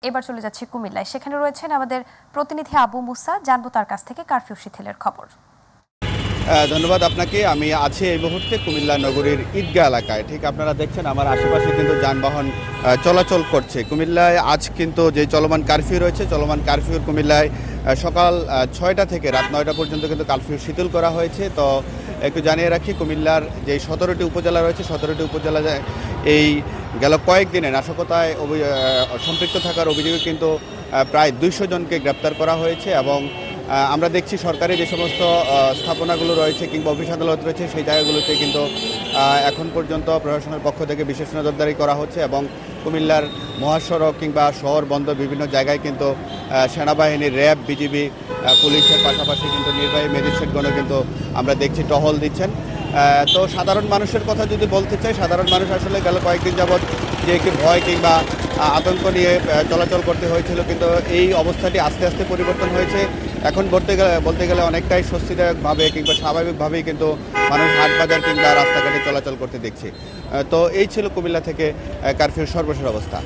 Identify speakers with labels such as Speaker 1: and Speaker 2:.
Speaker 1: এবার চলে যাচ্ছি কুমিল্লায়। সেখানে রয়েছেন আমাদের প্রতিনিধি আবু মুসা, জানবো তার কাছ থেকে কারফিউ শিথিলের খবর।
Speaker 2: ধন্যবাদ আপনাকে। আমি আছি এই মুহূর্তে কুমিল্লা নগরীর ঈদগাহ এলাকায়। ঠিক আপনারা দেখছেন আমার আশেপাশে কিন্তু যানবাহন চলাচল করছে। কুমিল্লায় আজ কিন্তু যে চলমান কারফিউ রয়েছে, চলমান কারফিউর কুমিল্লায় সকাল 6টা থেকে রাত 9টা পর্যন্ত কিন্তু কারফিউ শিথিল করা হয়েছে। তো একটু জানিয়ে রাখি, কুমিল্লার যে 17টি উপজেলা রয়েছে, 17টি উপজেলায় এই গেল কয়েকদিনে নাশকতায় সম্পৃক্ত থাকার অভিযোগে কিন্তু প্রায় 200 জনকে গ্রেপ্তার করা হয়েছে। এবং আমরা দেখছি সরকারি যে সমস্ত স্থাপনাগুলো রয়েছে কিংবা অফিস আদালত রয়েছে, সেই জায়গাগুলোতে কিন্তু এখন পর্যন্ত প্রশাসনের পক্ষ থেকে বিশেষ নজরদারি করা হচ্ছে। এবং কুমিল্লার মহাসড়ক কিংবা শহর বন্দর বিভিন্ন জায়গায় কিন্তু সেনাবাহিনী, র্যাব, বিজিবি, পুলিশের পাশাপাশি কিন্তু নির্বাহী ম্যাজিস্ট্রেটগণও কিন্তু আমরা দেখছি টহল দিচ্ছেন। তো সাধারণ মানুষের কথা যদি বলতে চাই, সাধারণ মানুষ আসলে গেল কয়েকদিন যাবৎ যে একটি ভয় কিংবা আতঙ্ক নিয়ে চলাচল করতে হয়েছিল, কিন্তু এই অবস্থাটি আস্তে আস্তে পরিবর্তন হয়েছে। এখন বলতে গেলে অনেকটাই স্বস্তিদায়কভাবে কিংবা স্বাভাবিকভাবেই কিন্তু মানুষ হাট বাজার কিংবা রাস্তাঘাটে চলাচল করতে দেখছি। তো এই ছিল কুমিল্লা থেকে কারফিউর সর্বশেষ অবস্থা।